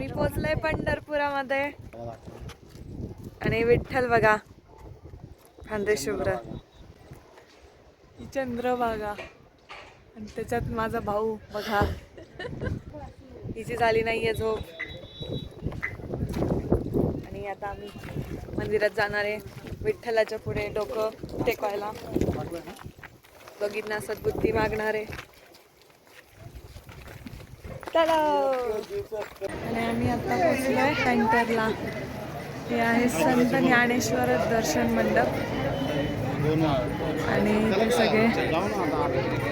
आम्ही पोहोचलोय पंढरपुरामध्ये आणि विठ्ठल बघा पांढरे शुभ्र ही चंद्रभागा आणि त्याच्यात माझा भाऊ बघा हिची झाली नाहीये झोप. आणि आता आम्ही मंदिरात जाणार आहे विठ्ठलाच्या पुढे डोकं टेकवायला बघितलं सद्बुद्धी मागणार आहे. आणि आम्ही आता पोहोचलोय सेंटरला. हे आहे संत ज्ञानेश्वर दर्शन मंडप आणि ते सगळे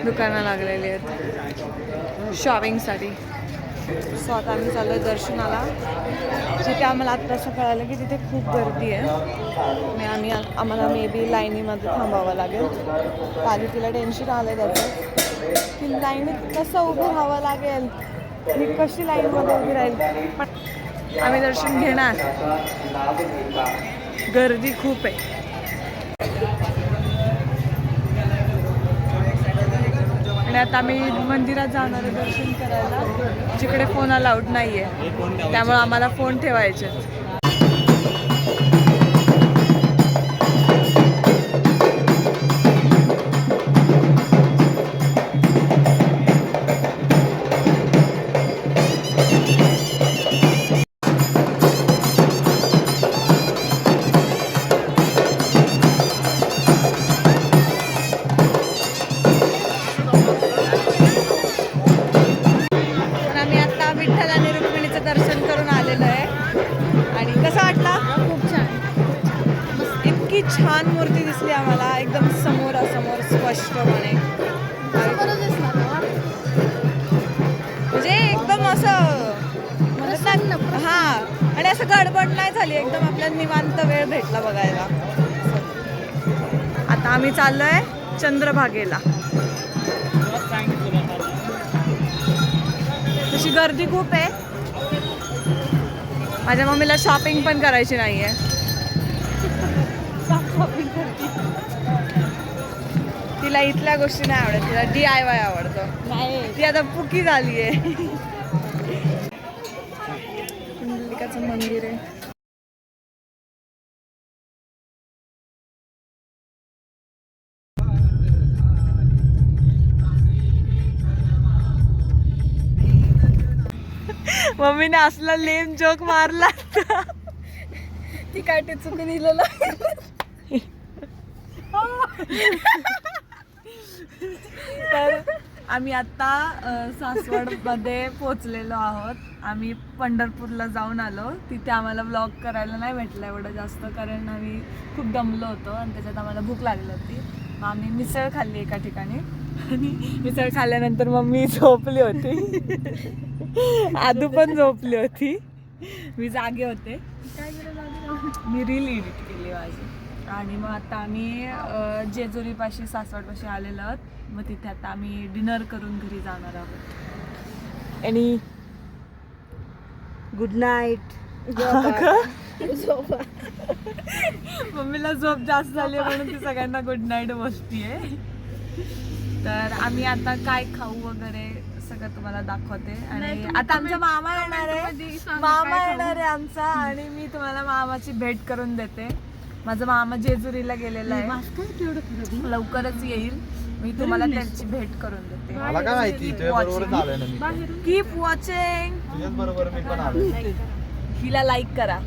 दुकानं लागलेली आहेत शॉपिंगसाठी. सो आता आम्ही चाललोय दर्शनाला जिथे आम्हाला आत्ता असं कळालं की तिथे खूप गर्दी आहे आणि आम्हाला मे बी लाईनीमध्ये थांबावं लागेल. पालिकेला टेन्शन आलं त्याचं की लाईनीत कसं उभं राहावं लागेल, मी कशी लाईनमध्ये उभी राहील. पण आम्ही दर्शन घेणार, गर्दी खूप आहे. आणि आता आम्ही मंदिरात जाणार आहे दर्शन करायला जिकडे फोन अलाउड नाही आहे, त्यामुळे आम्हाला फोन ठेवायचे. विठ्ठल आणि रुक्मिणीचं दर्शन करून आलेलं आहे आणि कसं वाटला? खूप छान, इतकी छान मूर्ती दिसली आम्हाला एकदम समोरासमोर स्पष्टपणे. म्हणजे एकदम असं म्हणतात हा, आणि असं गडबड नाही झाली, एकदम आपल्याला निवांत वेळ भेटला बघायला. आता आम्ही चाललोय चंद्रभागेला. तशी गर्दी खूप आहे. माझ्या मम्मीला शॉपिंग पण करायची नाहीये. तिला इथल्या गोष्टी नाही आवडत, तिला DIY आवडतं. ती आता पुकी झाली आहे. कुंडलिकाचं मंदिर आहे. मम्मीने असला लेम जोक मारला ती काय ते चुकून दिलेलं. तर आम्ही आता सासवडमध्ये पोचलेलो आहोत. आम्ही पंढरपूरला जाऊन आलो. तिथे आम्हाला व्लॉग करायला नाही भेटलं एवढं जास्त, कारण आम्ही खूप दमलो होतो आणि त्याच्यात आम्हाला भूक लागली होती. मग आम्ही मिसळ खाल्ली एका ठिकाणी आणि मिसळ खाल्ल्यानंतर मम्मी झोपली होती. आदू पण झोपली होती, मी जागे होते. मी रील एडिट केली माझी. आणि मग आता आम्ही जेजुरीपाशी सासवडपाशी आलेलो आहोत. मग तिथे आता आम्ही डिनर करून घरी जाणार आहोत. आणि गुड नाईट. मम्मीला झोप जास्त झाली म्हणून ती सगळ्यांना गुड नाईट बोलतीये. तर आम्ही आता काय खाऊ वगैरे सगळं तुम्हाला दाखवते. आणि आता आमचा मामा येणार आहे आमचा, आणि मी तुम्हाला मामाची भेट करून देते. माझा मामा जेजुरीला गेलेला आहे, लवकरच येईल. मी तुम्हाला त्याची भेट करून देते. मला काय माहिती, तुझ्याबरोबरच आलोय ना मी. Keep watching. तुझ्याबरोबर मी पण आलोय. हिला लाईक करा.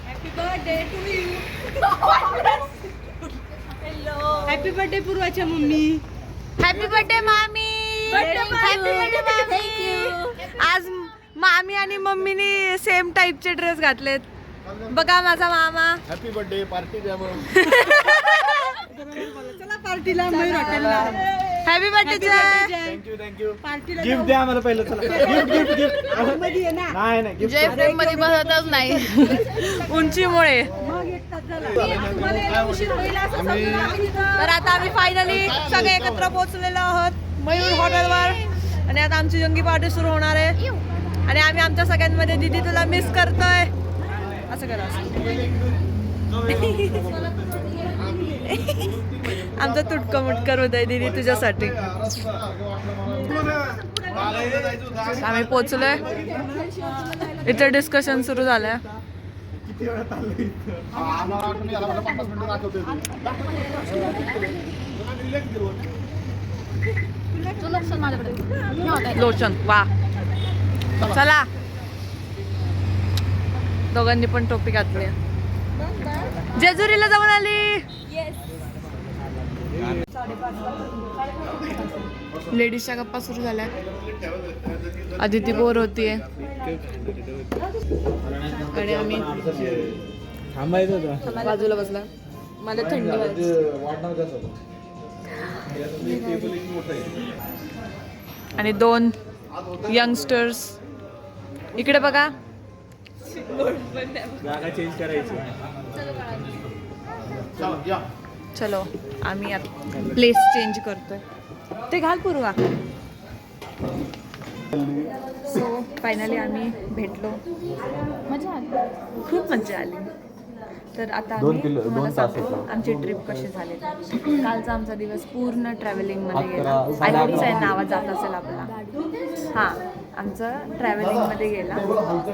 Happy birthday to you. Happy birthday पूर्वाच्या मम्मी. हॅपी बर्थडे मामी. आज मामी आणि मम्मीनी सेम टाईपचे ड्रेस घातलेत. बघा माझा मामा. हॅपी बर्थडे पार्टी द्या मग. चला पार्टीला मयूर हॉटेलला. Happy birthday. थँक्यू पार्टीला गिफ्ट द्या मला पहिलं. चला गिफ्ट मध्ये ये ना. नाही नाही गिफ्ट जय फ्रेम मध्ये बसतच नाही उंचीमुळे. तर आता आम्ही फायनली सगळे एकत्र पोहोचलेलो आहोत मयूर हॉटेलवर. आणि आता आमची जंगी पार्टी सुरू होणार आहे. आणि आम्ही आमच्या सगळ्यांमध्ये दीदी तुला मिस करतोय असं करा. आमचा तुटका मुटकर उदय दिदी तुझ्यासाठी. आम्ही पोचलोय. इथे डिस्कशन सुरू झालंय. लोचन वा. चला दोघांनी पण टोपी घातली. जेजुरीला जाऊन आली. लेडीजच्या गप्पा सुरू झाल्या. आदिती बोर होतीये आणि आम्ही बाजूला बसला. मला थंडी वाजते. आणि 2 यंगस्टर्स इकडे बघा. चलो आम्ही प्लेस चेंज करतोय. ते घाल पूर्वा. सो फायनली आम्ही भेटलो. मजा आली. खूप मजा आली. तर आता आम्ही तुम्हाला सांगतो आमची ट्रिप कशी झाली. कालचा आमचा दिवस पूर्ण ट्रॅव्हलिंगमध्ये गेला. आयहोपच आहे नावा जात असेल आपला. हां आमचं ट्रॅव्हलिंगमध्ये गेला.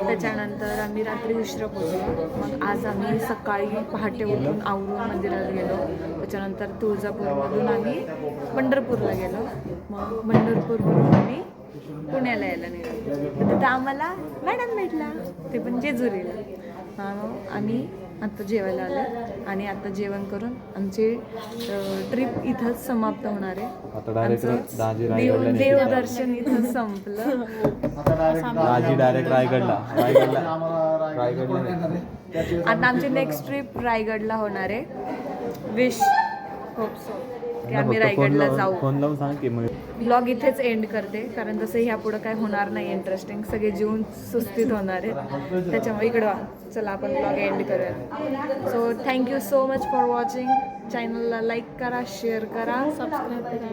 त्याच्यानंतर आम्ही रात्री उशिरा पोचलो. मग आज आम्ही सकाळी पहाटे उठून आवरून मंदिरात गेलो. त्याच्यानंतर तुळजापूरमधून आम्ही पंढरपूरला गेलो. मग पंढरपूरवरून आम्ही पुण्याला यायला निघालो. तिथं आम्हाला मॅडम भेटला. ते पण जेजुरीला. आम्ही आत्ता जेवायला आलो आणि आता जेवण करून आमची ट्रिप इथंच समाप्त होणार आहे. देवदर्शन इथं संपलं. डायरेक्ट रायगडला. आता आमची नेक्स्ट ट्रिप रायगडला होणार आहे. विश होप सो की आम्ही रायगडला जाऊ. फोन लावून सांग की मग. ब्लॉग इथेच एंड करते कारण तसं ह्या पुढं काय होणार नाही इंटरेस्टिंग. सगळे जीवन सुस्थित होणार आहे. त्याच्यामुळे इकडं वा. चला आपण ब्लॉग एंड करूया. So thank you so much for watching. चॅनलला लाईक करा, शेअर करा, सबस्क्राईब करा,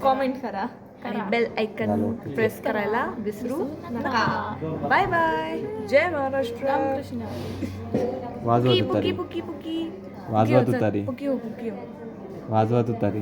कॉमेंट करा आणि बेल आयकन प्रेस करायला विसरू नका. Bye bye. जय महाराष्ट्र. वाजवा पुकी तुतारी. पुकी पुकी वाजवा तुतारी. पुकी हो पुकी हो. वाजवा तुतारी.